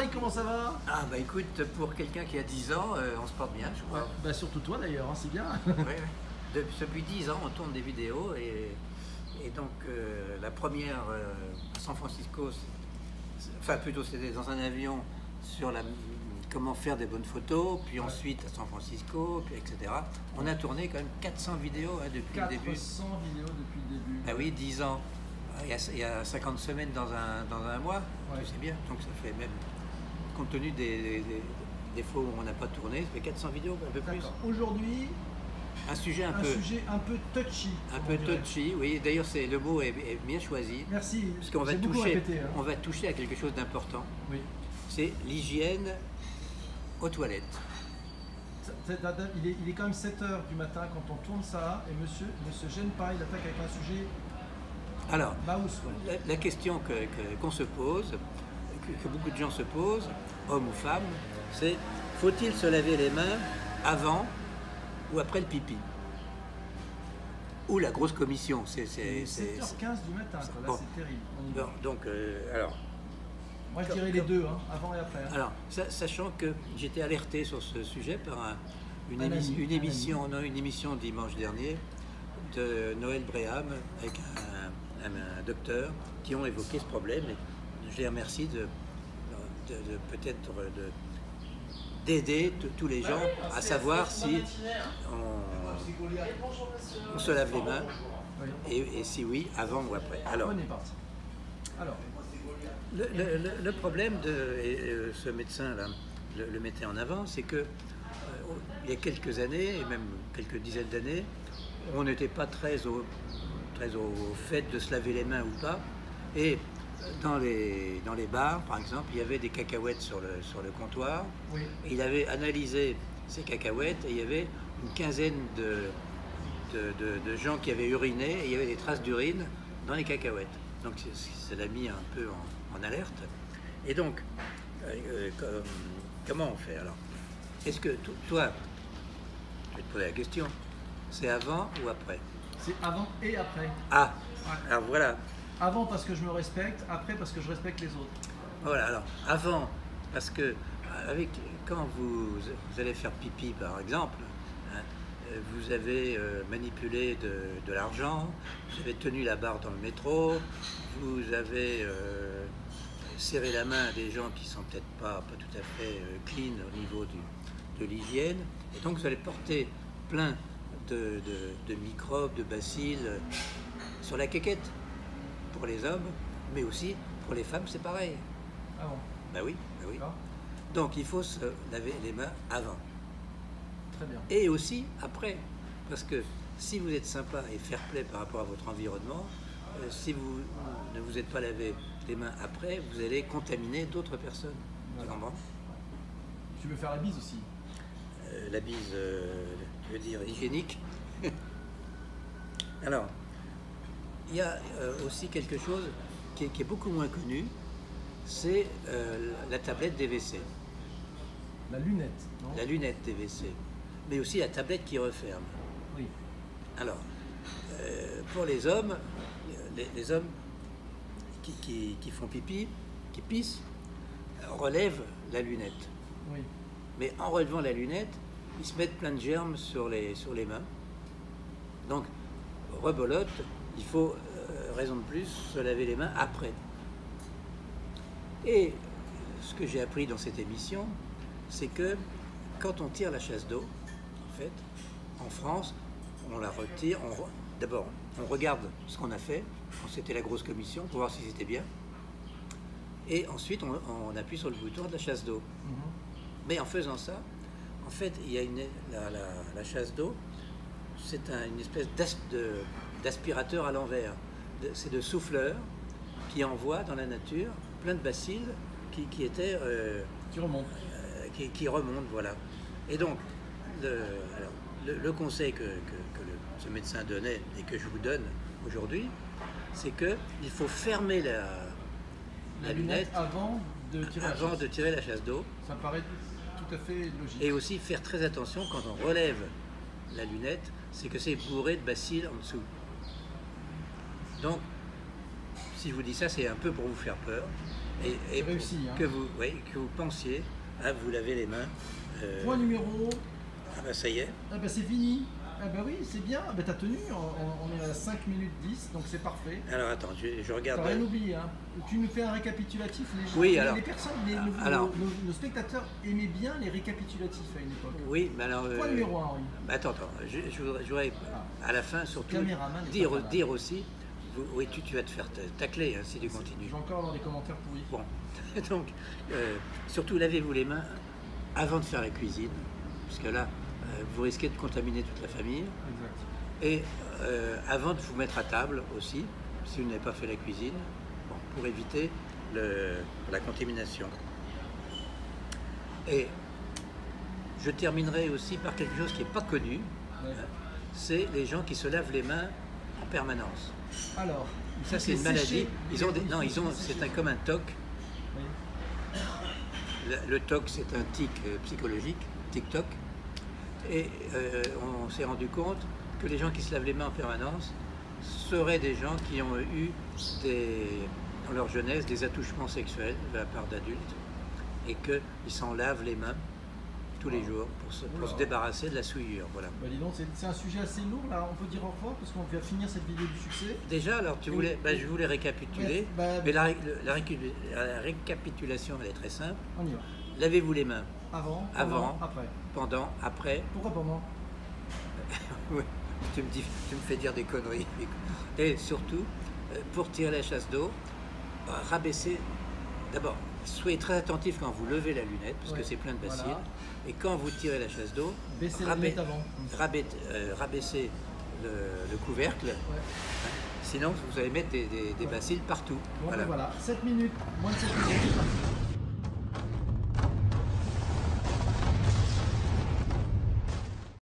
Jean-Marie, comment ça va? Ah bah écoute, pour quelqu'un qui a 10 ans, on se porte bien, je crois. Ouais, bah surtout toi d'ailleurs, hein, c'est bien. Ouais. Depuis 10 ans, on tourne des vidéos et donc la première à San Francisco, enfin plutôt c'était dans un avion sur comment faire des bonnes photos, puis ensuite à San Francisco, puis etc. On a tourné quand même 400 vidéos depuis le début. 400 vidéos depuis le début. Ah oui, 10 ans. Il y a 50 semaines dans un mois, ouais. C'est bien. Donc ça fait même, compte tenu des fois où on n'a pas tourné, ça fait 400 vidéos, un peu plus. Aujourd'hui, un sujet un peu touchy. Un peu touchy, oui. D'ailleurs, le mot est bien choisi. Merci. Parce qu'on va on va toucher à quelque chose d'important. Oui. C'est l'hygiène aux toilettes. Il est quand même 7 h du matin quand on tourne ça, et monsieur ne se gêne pas, il attaque avec un sujet. Alors, mouse, ouais. la question qu'on se pose, que beaucoup de gens se posent, hommes ou femmes, c'est faut-il se laver les mains avant ou après le pipi? Ou la grosse commission, c'est 7h15 du matin, quoi. Là, c'est terrible. Bon, donc, alors... Moi, je dirais les deux, hein, avant et après. Alors, sachant que j'étais alerté sur ce sujet par une émission dimanche dernier de Noël Bréham avec un docteur qui ont évoqué ce problème, et je les remercie peut-être d'aider tous les gens à savoir si on se lave les mains, et si oui, avant ou après. Alors, le problème ce médecin-là le mettait en avant, c'est que il y a quelques années, et même quelques dizaines d'années, on n'était pas très au fait de se laver les mains ou pas. Et dans les bars, par exemple, il y avait des cacahuètes sur le comptoir. Oui. Et il avait analysé ces cacahuètes et il y avait une quinzaine de gens qui avaient uriné, et il y avait des traces d'urine dans les cacahuètes. Donc ça l'a mis un peu en alerte. Et donc, comment on fait alors? Est-ce que toi, je vais te poser la question, c'est avant ou après? C'est avant et après. Ah, ouais. Alors voilà. Avant parce que je me respecte, après parce que je respecte les autres. Voilà, alors avant, parce que quand vous allez faire pipi par exemple, hein, vous avez manipulé de l'argent, vous avez tenu la barre dans le métro, vous avez serré la main à des gens qui sont peut-être pas tout à fait clean au niveau de l'hygiène, et donc vous allez porter plein de microbes, de bacilles sur la quéquette pour les hommes, mais aussi pour les femmes, c'est pareil. Ah bon? Ben oui, ben oui. Donc il faut se laver les mains avant. Très bien. Et aussi après, parce que si vous êtes sympa et fair-play par rapport à votre environnement, si vous ne vous êtes pas lavé les mains après, vous allez contaminer d'autres personnes. Voilà. Tu comprends? Tu veux faire la bise aussi? La bise, tu veux dire hygiénique? Alors, il y a aussi quelque chose qui est beaucoup moins connu, c'est la tablette des WC. La lunette, non? La lunette des WC, mais aussi la tablette qui referme. Oui. Alors, pour les hommes, les hommes qui font pipi, qui pissent, relèvent la lunette. Oui. Mais en relevant la lunette, ils se mettent plein de germes sur les mains. Donc, rebolote, il faut, raison de plus, se laver les mains après. Et ce que j'ai appris dans cette émission, c'est que quand on tire la chasse d'eau, en fait, en France, on la retire, d'abord, on regarde ce qu'on a fait, quand c'était la grosse commission, pour voir si c'était bien, et ensuite on appuie sur le bouton de la chasse d'eau. Mais en faisant ça, en fait, il y a la chasse d'eau, c'est une espèce d'aspirateur à l'envers. C'est de souffleurs qui envoient dans la nature plein de bacilles qui étaient... qui remontent. Qui remontent, voilà. Et donc, le conseil que ce médecin donnait et que je vous donne aujourd'hui, c'est qu'il faut fermer la lunette avant de tirer la chasse d'eau. Ça me paraît tout à fait logique. Et aussi faire très attention quand on relève la lunette, c'est que c'est bourré de bacilles en dessous. Donc, si je vous dis ça, c'est un peu pour vous faire peur. Et réussi, hein. que vous pensiez à vous laver les mains. Point numéro... Ah bah ça y est. Ah bah c'est fini. Ah bah oui, c'est bien. Ah bah t'as tenu, on est à 5 minutes 10, donc c'est parfait. Alors attends, je regarde. T'as rien oublié, hein. Tu nous fais un récapitulatif. Oui, alors. Les personnes, nos spectateurs aimaient bien les récapitulatifs à une époque. Oui, mais alors. Point numéro 1, Henri. Attends, je voudrais à la fin surtout dire aussi, oui, tu vas te faire tacler hein, si tu continues. J'ai encore dans les commentaires pourris. Bon, donc surtout lavez-vous les mains avant de faire la cuisine, parce que là, vous risquez de contaminer toute la famille. Exact. Et avant de vous mettre à table aussi, si vous n'avez pas fait la cuisine, bon, pour éviter la contamination. Et je terminerai aussi par quelque chose qui n'est pas connu, Ouais. c'est les gens qui se lavent les mains en permanence. Alors, Ça c'est une maladie. C'est comme un TOC. Oui. Le TOC c'est un tic psychologique, TikTok. Et on s'est rendu compte que les gens qui se lavent les mains en permanence seraient des gens qui ont eu dans leur jeunesse des attouchements sexuels de la part d'adultes et qu'ils s'en lavent les mains tous les jours pour se débarrasser de la souillure. Voilà. Bah dis donc, c'est un sujet assez lourd là, on peut dire au revoir parce qu'on va finir cette vidéo du succès. Déjà, alors je voulais récapituler, Ouais, mais la récapitulation elle est très simple. On y va. Lavez-vous les mains Avant, après. pendant, après. Pourquoi pendant? Oui, tu me fais dire des conneries. Et surtout, pour tirer la chasse d'eau, rabaissez. D'abord, soyez très attentif quand vous levez la lunette, parce que c'est plein de bacilles. Voilà. Et quand vous tirez la chasse d'eau, Baissez la lunette avant. rabaissez le couvercle. Ouais. Sinon, vous allez mettre des bacilles partout. Bon, voilà. 7 minutes, moins de 7 minutes.